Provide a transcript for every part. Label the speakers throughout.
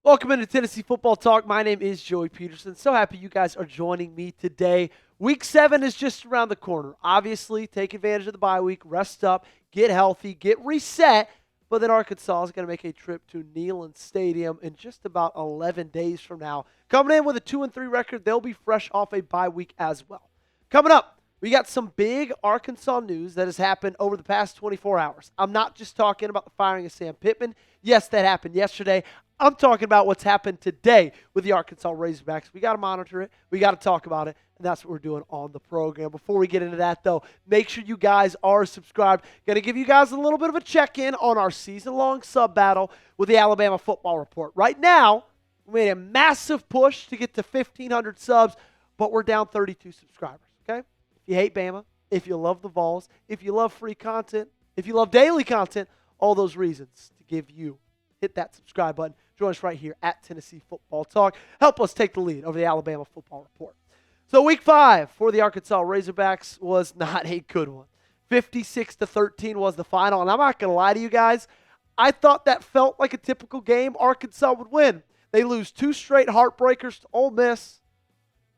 Speaker 1: Welcome into Tennessee Football Talk. My name is Joey Peterson. So happy you guys are joining me today. Week 7 is just around the corner. Obviously, take advantage of the bye week, rest up, get healthy, get reset. But then Arkansas is going to make a trip to Neyland Stadium in just about 11 days from now. Coming in with a 2-3 record, they'll be fresh off a bye week as well. Coming up, we got some big Arkansas news that has happened over the past 24 hours. I'm not just talking about the firing of Sam Pittman. Yes, that happened yesterday. I'm talking about what's happened today with the Arkansas Razorbacks. We got to monitor it. We got to talk about it, and that's what we're doing on the program. Before we get into that, though, make sure you guys are subscribed. Going to give you guys a little bit of a check-in on our season-long sub battle with the Alabama Football Report. Right now, we made a massive push to get to 1,500 subs, but we're down 32 subscribers, okay? If you hate Bama, if you love the Vols, if you love free content, if you love daily content, all those reasons to give you. Hit that subscribe button. Join us right here at Tennessee Football Talk. Help us take the lead over the Alabama Football Report. So week 5 for the Arkansas Razorbacks was not a good one. 56-13 was the final. And I'm not going to lie to you guys. I thought that felt like a typical game Arkansas would win. They lose 2 straight heartbreakers to Ole Miss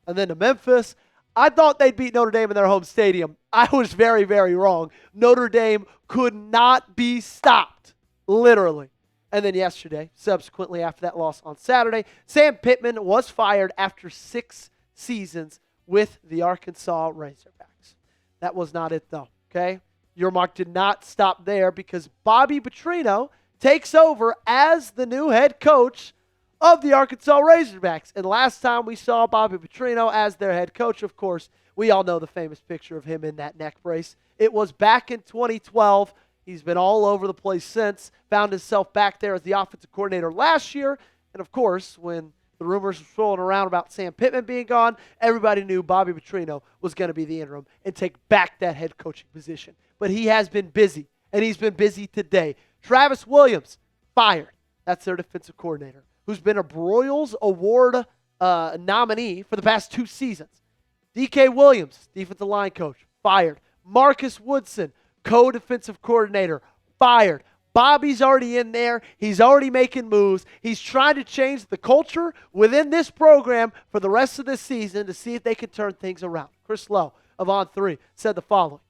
Speaker 1: and then to Memphis. I thought they'd beat Notre Dame in their home stadium. I was very, very wrong. Notre Dame could not be stopped, literally. And then yesterday, subsequently after that loss on Saturday, Sam Pittman was fired after 6 seasons with the Arkansas Razorbacks. That was not it, though, okay? Your mark did not stop there because Bobby Petrino takes over as the new head coach of the Arkansas Razorbacks. And last time we saw Bobby Petrino as their head coach, of course, we all know the famous picture of him in that neck brace. It was back in 2012. He's been all over the place since, found himself back there as the offensive coordinator last year. And, of course, when the rumors were swirling around about Sam Pittman being gone, everybody knew Bobby Petrino was going to be the interim and take back that head coaching position. But he has been busy, and he's been busy today. Travis Williams, fired. That's their defensive coordinator, who's been a Broyles Award nominee for the past 2 seasons. D.K. Williams, defensive line coach, fired. Marcus Woodson, co-defensive coordinator, fired. Bobby's already in there. He's already making moves. He's trying to change the culture within this program for the rest of this season to see if they can turn things around. Chris Lowe of On3 said the following.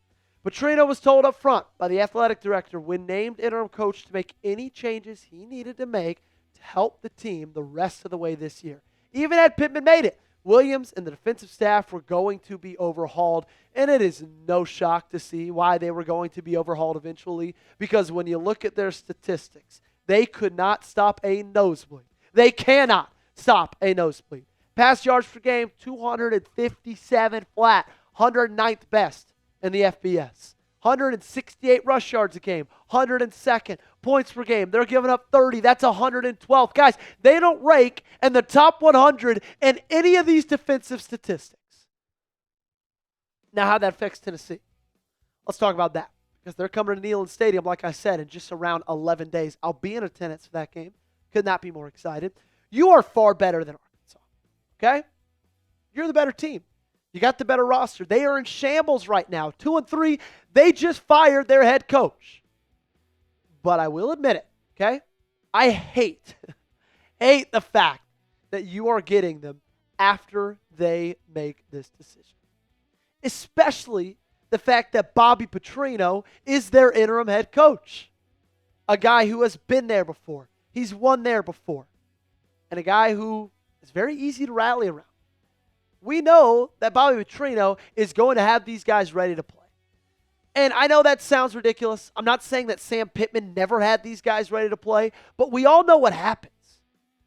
Speaker 1: Petrino was told up front by the athletic director when named interim coach to make any changes he needed to make to help the team the rest of the way this year. Even had Pittman made it, Williams and the defensive staff were going to be overhauled, and it is no shock to see why they were going to be overhauled eventually, because when you look at their statistics, they could not stop a nosebleed. They cannot stop a nosebleed. Pass yards per game, 257 flat, 109th best in the FBS. 168 rush yards a game, 102nd points per game. They're giving up 30. That's 112th. Guys, they don't rank in the top 100 in any of these defensive statistics. Now, how that affects Tennessee. Let's talk about that because they're coming to Neyland Stadium, like I said, in just around 11 days. I'll be in attendance for that game. Could not be more excited. You are far better than Arkansas, okay? You're the better team. You got the better roster. They are in shambles right now. 2-3. They just fired their head coach. But I will admit it, okay? I hate the fact that you are getting them after they make this decision. Especially the fact that Bobby Petrino is their interim head coach. A guy who has been there before. He's won there before. And a guy who is very easy to rally around. We know that Bobby Petrino is going to have these guys ready to play. And I know that sounds ridiculous. I'm not saying that Sam Pittman never had these guys ready to play, but we all know what happens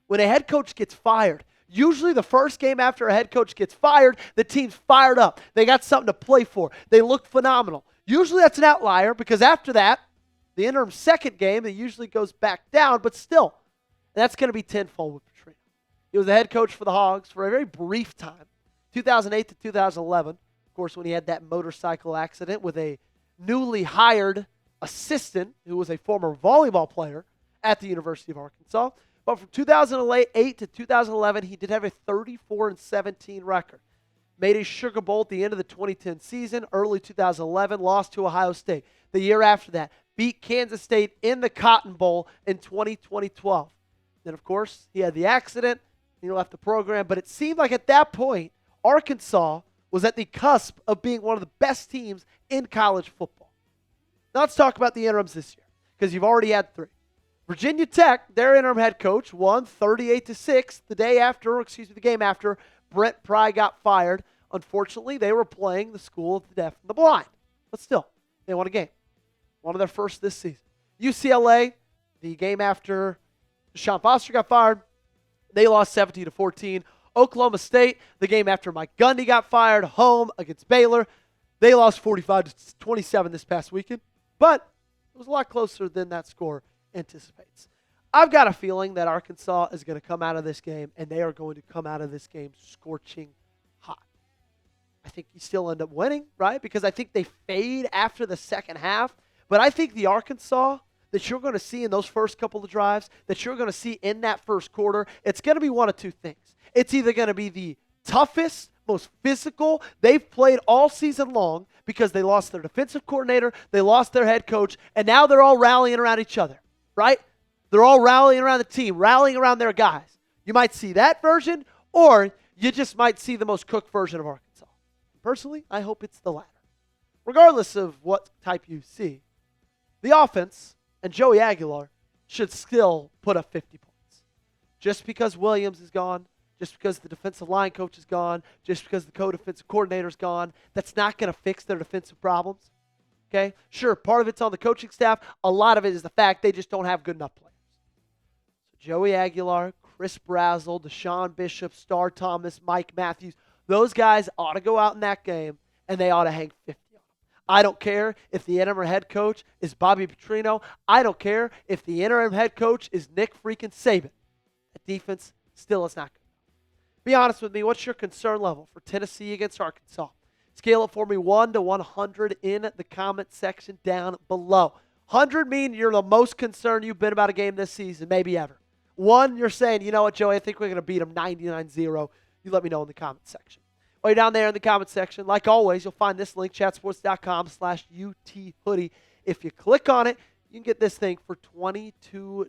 Speaker 1: when a head coach gets fired. Usually the first game after a head coach gets fired, the team's fired up. They got something to play for. They look phenomenal. Usually that's an outlier because after that, the interim second game, it usually goes back down, but still, that's going to be tenfold with Petrino. He was the head coach for the Hogs for a very brief time. 2008 to 2011, of course, when he had that motorcycle accident with a newly hired assistant who was a former volleyball player at the University of Arkansas. But from 2008 to 2011, he did have a 34-17 record. Made a Sugar Bowl at the end of the 2010 season, early 2011, lost to Ohio State. The year after that, beat Kansas State in the Cotton Bowl in 2012. Then, of course, he had the accident. He left the program. But it seemed like at that point, Arkansas was at the cusp of being one of the best teams in college football. Now let's talk about the interims this year, because you've already had 3. Virginia Tech, their interim head coach, won 38-6 the game after Brent Pry got fired. Unfortunately, they were playing the school of the deaf and the blind. But still, they won a game. One of their first this season. UCLA, the game after Deshaun Foster got fired, they lost 17-14. Oklahoma State, the game after Mike Gundy got fired, home against Baylor, they lost 45-27 this past weekend. But it was a lot closer than that score anticipates. I've got a feeling that Arkansas is going to come out of this game, and they are going to come out of this game scorching hot. I think you still end up winning, right? Because I think they fade after the second half. But I think the Arkansas that you're going to see in those first couple of drives, that you're going to see in that first quarter, it's going to be one of 2 things. It's either going to be the toughest, most physical they've played all season long because they lost their defensive coordinator, they lost their head coach, and now they're all rallying around each other, right? They're all rallying around the team, rallying around their guys. You might see that version, or you just might see the most cooked version of Arkansas. Personally, I hope it's the latter. Regardless of what type you see, the offense and Joey Aguilar should still put up 50 points. Just because Williams is gone, just because the defensive line coach is gone, just because the co-defensive coordinator is gone, that's not going to fix their defensive problems. Okay? Sure, part of it's on the coaching staff. A lot of it is the fact they just don't have good enough players. So Joey Aguilar, Chris Brazzell, Deshaun Bishop, Star Thomas, Mike Matthews, those guys ought to go out in that game, and they ought to hang 50 on them. I don't care if the interim head coach is Bobby Petrino. I don't care if the interim head coach is Nick freaking Saban. That defense still is not good. Be honest with me, what's your concern level for Tennessee against Arkansas? Scale it for me 1 to 100 in the comment section down below. 100 mean you're the most concerned you've been about a game this season, maybe ever. 1, you're saying, you know what, Joey, I think we're going to beat them 99-0. You let me know in the comment section. While you're down there in the comment section, like always, you'll find this link, chatsports.com/UT hoodie. If you click on it, you can get this thing for $22.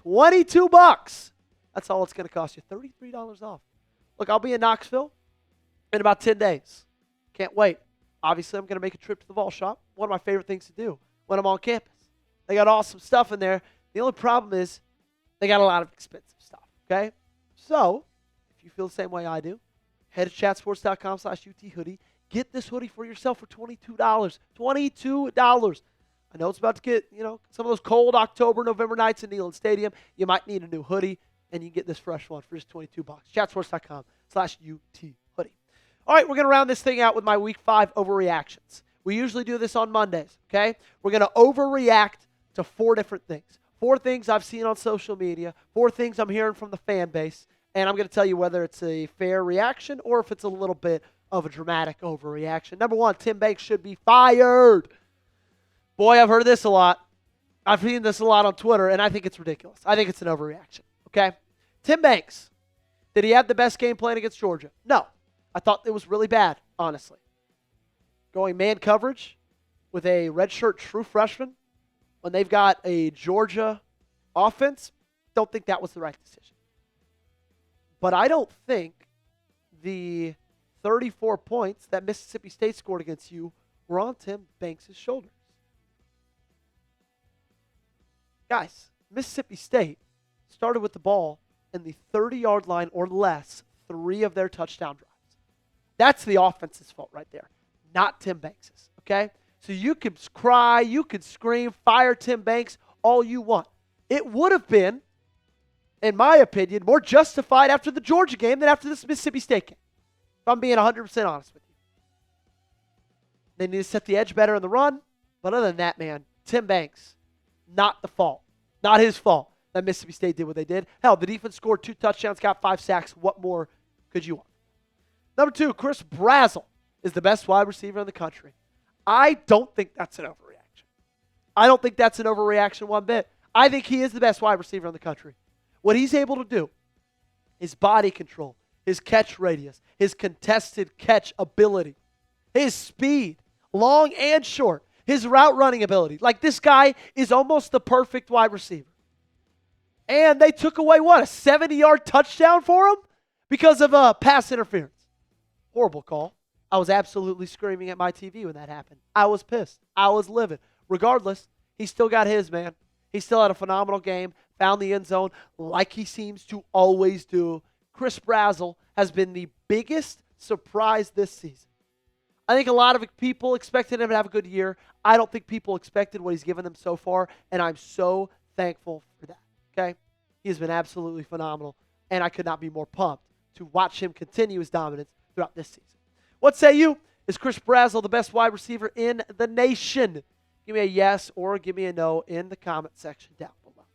Speaker 1: $22! That's all it's going to cost you. $33 off. Look, I'll be in Knoxville in about 10 days. Can't wait. Obviously, I'm going to make a trip to the Vol Shop. One of my favorite things to do when I'm on campus. They got awesome stuff in there. The only problem is they got a lot of expensive stuff, okay? So, if you feel the same way I do, head to chatsports.com/UT hoodie. Get this hoodie for yourself for $22. $22. I know it's about to get, some of those cold October, November nights in Neyland Stadium. You might need a new hoodie, and you can get this fresh one for just $22. chatsports.com/UT hoodie. All right, we're going to round this thing out with my Week 5 overreactions. We usually do this on Mondays, okay? We're going to overreact to 4 different things. 4 things I've seen on social media, 4 things I'm hearing from the fan base, and I'm going to tell you whether it's a fair reaction or if it's a little bit of a dramatic overreaction. Number 1, Tim Banks should be fired. Boy, I've heard this a lot. I've seen this a lot on Twitter, and I think it's ridiculous. I think it's an overreaction, okay? Tim Banks, did he have the best game plan against Georgia? No. I thought it was really bad, honestly. Going man coverage with a redshirt true freshman when they've got a Georgia offense, don't think that was the right decision. But I don't think the 34 points that Mississippi State scored against you were on Tim Banks' shoulders. Guys, Mississippi State started with the ball in the 30-yard line or less 3 of their touchdown drives. That's the offense's fault right there, not Tim Banks', okay? So you could cry, you could scream, fire Tim Banks all you want. It would have been, in my opinion, more justified after the Georgia game than after this Mississippi State game, if I'm being 100% honest with you. They need to set the edge better in the run, but other than that, man, Tim Banks, not the fault. Not his fault that Mississippi State did what they did. Hell, the defense scored 2 touchdowns, got 5 sacks. What more could you want? Number 2, Chris Brazzell is the best wide receiver in the country. I don't think that's an overreaction. I don't think that's an overreaction one bit. I think he is the best wide receiver in the country. What he's able to do, his body control, his catch radius, his contested catch ability, his speed, long and short, his route running ability. Like, this guy is almost the perfect wide receiver. And they took away, what, a 70-yard touchdown for him because of a pass interference. Horrible call. I was absolutely screaming at my TV when that happened. I was pissed. I was livid. Regardless, he still got his, man. He still had a phenomenal game, found the end zone like he seems to always do. Chris Brazzell has been the biggest surprise this season. I think a lot of people expected him to have a good year. I don't think people expected what he's given them so far, and I'm so thankful for that, okay? He has been absolutely phenomenal, and I could not be more pumped to watch him continue his dominance throughout this season. What say you? Is Chris Brazzell the best wide receiver in the nation? Give me a yes or give me a no in the comment section down below.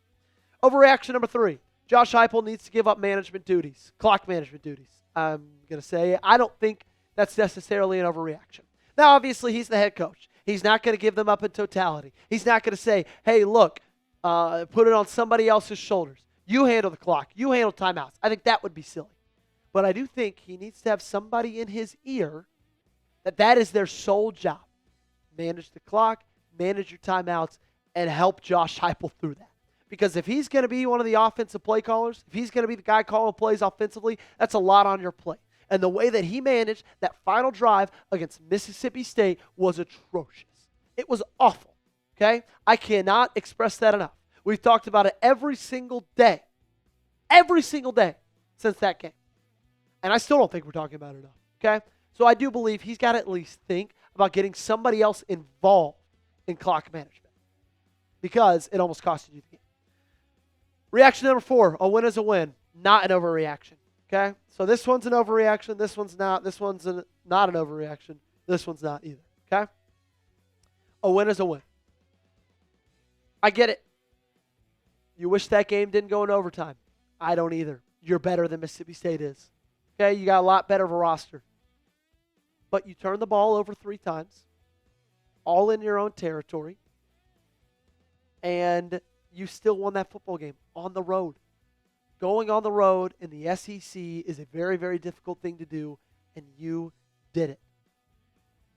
Speaker 1: Overreaction number 3. Josh Heupel needs to give up management duties, clock management duties. I'm going to say I don't think that's necessarily an overreaction. Now, obviously, he's the head coach. He's not going to give them up in totality. He's not going to say, hey, look, put it on somebody else's shoulders. You handle the clock. You handle timeouts. I think that would be silly. But I do think he needs to have somebody in his ear that is their sole job. Manage the clock, manage your timeouts, and help Josh Heupel through that. Because if he's going to be one of the offensive play callers, if he's going to be the guy calling plays offensively, that's a lot on your plate. And the way that he managed that final drive against Mississippi State was atrocious. It was awful, okay? I cannot express that enough. We've talked about it every single day since that game. And I still don't think we're talking about it enough, okay? So I do believe he's got to at least think about getting somebody else involved in clock management because it almost costed you the game. Reaction number 4, a win is a win, not an overreaction, okay? So this one's an overreaction, this one's not, this one's not an overreaction, this one's not either, okay? A win is a win. I get it. You wish that game didn't go in overtime. I don't either. You're better than Mississippi State is. Okay, you got a lot better of a roster. But you turned the ball over 3 times, all in your own territory, and you still won that football game on the road. Going on the road in the SEC is a very, very difficult thing to do, and you did it.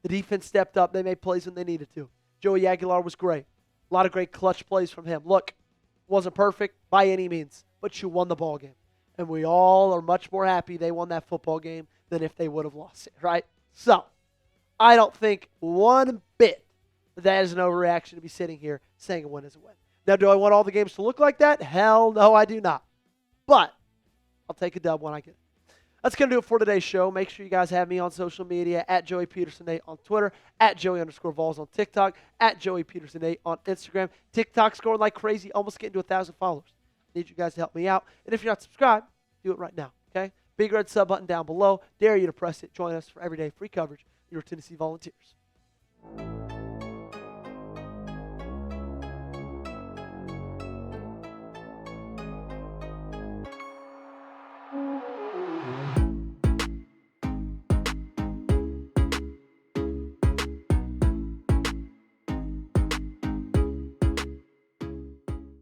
Speaker 1: The defense stepped up. They made plays when they needed to. Joey Aguilar was great. A lot of great clutch plays from him. Look, wasn't perfect by any means, but you won the ball game. And we all are much more happy they won that football game than if they would have lost it, right? So, I don't think one bit that is an overreaction to be sitting here saying a win is a win. Now, do I want all the games to look like that? Hell no, I do not. But I'll take a dub when I get it. That's going to do it for today's show. Make sure you guys have me on social media, at Joey Peterson8 on Twitter, at Joey_Vols on TikTok, at Joey Peterson8 on Instagram. TikTok's going like crazy, almost getting to 1,000 followers. Need you guys to help me out. And if you're not subscribed, do it right now, okay? Big red sub button down below. Dare you to press it. Join us for everyday free coverage. Your Tennessee Volunteers.